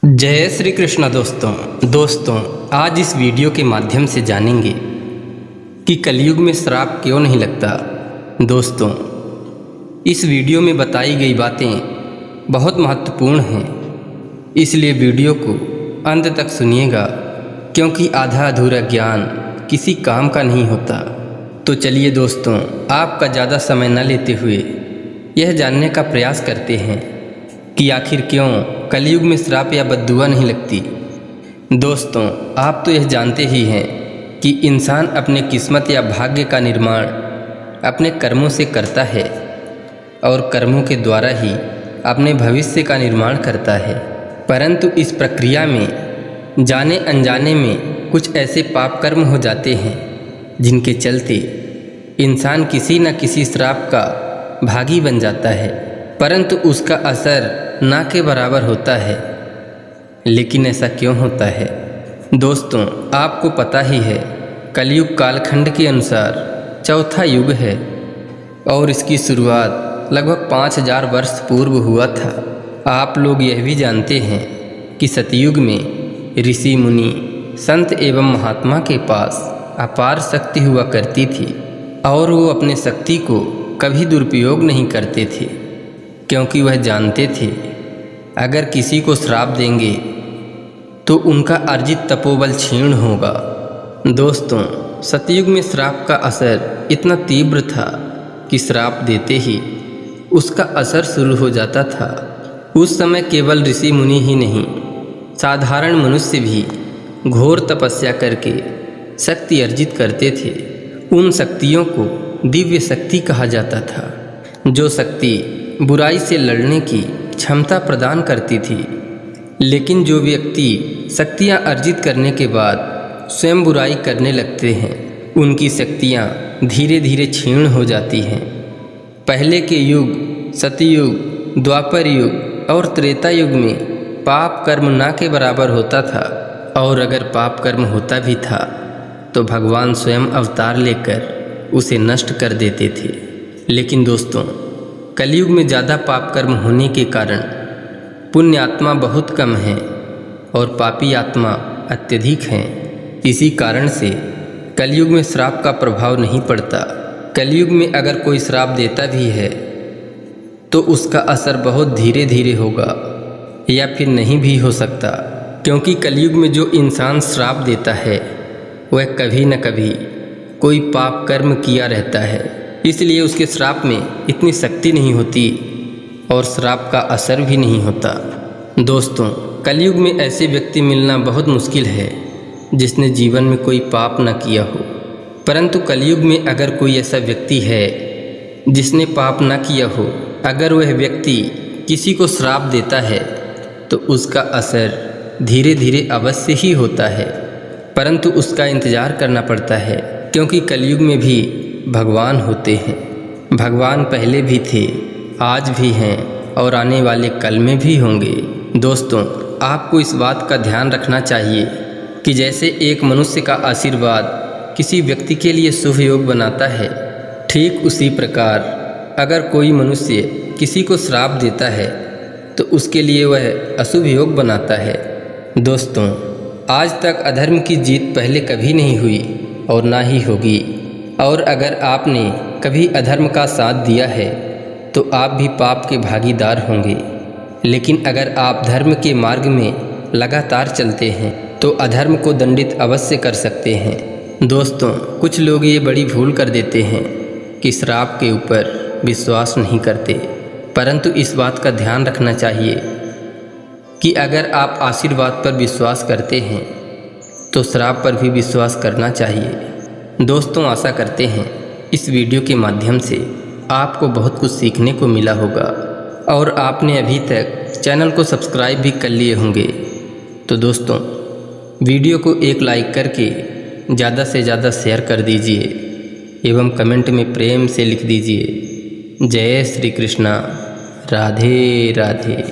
जय श्री कृष्ण दोस्तों आज इस वीडियो के माध्यम से जानेंगे कि कलयुग में श्राप क्यों नहीं लगता। दोस्तों, इस वीडियो में बताई गई बातें बहुत महत्वपूर्ण हैं, इसलिए वीडियो को अंत तक सुनिएगा, क्योंकि आधा अधूरा ज्ञान किसी काम का नहीं होता। तो चलिए दोस्तों, आपका ज़्यादा समय न लेते हुए यह जानने का प्रयास करते हैं कि आखिर क्यों कलयुग में श्राप या बद्दुआ नहीं लगती। दोस्तों, आप तो यह जानते ही हैं कि इंसान अपने किस्मत या भाग्य का निर्माण अपने कर्मों से करता है और कर्मों के द्वारा ही अपने भविष्य का निर्माण करता है। परंतु इस प्रक्रिया में जाने अनजाने में कुछ ऐसे पाप कर्म हो जाते हैं जिनके चलते इंसान किसी न किसी श्राप का भागी बन जाता है, परंतु उसका असर ना के बराबर होता है। लेकिन ऐसा क्यों होता है? दोस्तों, आपको पता ही है, कलयुग कालखंड के अनुसार चौथा युग है और इसकी शुरुआत लगभग 5000 वर्ष पूर्व हुआ था। आप लोग यह भी जानते हैं कि सतयुग में ऋषि मुनि संत एवं महात्मा के पास अपार शक्ति हुआ करती थी और वो अपने शक्ति को कभी दुरुपयोग नहीं करते थे, क्योंकि वह जानते थे अगर किसी को श्राप देंगे तो उनका अर्जित तपोबल क्षीण होगा। दोस्तों, सतयुग में श्राप का असर इतना तीव्र था कि श्राप देते ही उसका असर शुरू हो जाता था। उस समय केवल ऋषि मुनि ही नहीं, साधारण मनुष्य भी घोर तपस्या करके शक्ति अर्जित करते थे। उन शक्तियों को दिव्य शक्ति कहा जाता था, जो शक्ति बुराई से लड़ने की क्षमता प्रदान करती थी। लेकिन जो व्यक्ति शक्तियाँ अर्जित करने के बाद स्वयं बुराई करने लगते हैं, उनकी शक्तियाँ धीरे धीरे क्षीण हो जाती हैं। पहले के युग सतयुग, द्वापर युग और त्रेता युग में पाप कर्म ना के बराबर होता था, और अगर पाप कर्म होता भी था तो भगवान स्वयं अवतार लेकर उसे नष्ट कर देते थे। लेकिन दोस्तों, कलयुग में ज़्यादा पाप कर्म होने के कारण पुण्य आत्मा बहुत कम है और पापी आत्मा अत्यधिक हैं। इसी कारण से कलयुग में श्राप का प्रभाव नहीं पड़ता। कलयुग में अगर कोई श्राप देता भी है तो उसका असर बहुत धीरे धीरे होगा या फिर नहीं भी हो सकता, क्योंकि कलयुग में जो इंसान श्राप देता है वह कभी न कभी कोई पाप कर्म किया रहता है, इसलिए उसके श्राप में इतनी शक्ति नहीं होती और श्राप का असर भी नहीं होता। दोस्तों, कलयुग में ऐसे व्यक्ति मिलना बहुत मुश्किल है जिसने जीवन में कोई पाप न किया हो। परंतु कलयुग में अगर कोई ऐसा व्यक्ति है जिसने पाप न किया हो, अगर वह व्यक्ति किसी को श्राप देता है तो उसका असर धीरे धीरे अवश्य ही होता है, परंतु उसका इंतज़ार करना पड़ता है, क्योंकि कलयुग में भी भगवान होते हैं। भगवान पहले भी थे, आज भी हैं और आने वाले कल में भी होंगे। दोस्तों, आपको इस बात का ध्यान रखना चाहिए कि जैसे एक मनुष्य का आशीर्वाद किसी व्यक्ति के लिए शुभ योग बनाता है, ठीक उसी प्रकार अगर कोई मनुष्य किसी को श्राप देता है तो उसके लिए वह अशुभ योग बनाता है। दोस्तों, आज तक अधर्म की जीत पहले कभी नहीं हुई और ना ही होगी, और अगर आपने कभी अधर्म का साथ दिया है तो आप भी पाप के भागीदार होंगे। लेकिन अगर आप धर्म के मार्ग में लगातार चलते हैं तो अधर्म को दंडित अवश्य कर सकते हैं। दोस्तों, कुछ लोग ये बड़ी भूल कर देते हैं कि श्राप के ऊपर विश्वास नहीं करते, परंतु इस बात का ध्यान रखना चाहिए कि अगर आप आशीर्वाद पर विश्वास करते हैं तो श्राप पर भी विश्वास करना चाहिए। दोस्तों, आशा करते हैं इस वीडियो के माध्यम से आपको बहुत कुछ सीखने को मिला होगा और आपने अभी तक चैनल को सब्सक्राइब भी कर लिए होंगे। तो दोस्तों, वीडियो को एक लाइक करके ज़्यादा से ज़्यादा शेयर कर दीजिए एवं कमेंट में प्रेम से लिख दीजिए, जय श्री कृष्णा, राधे राधे।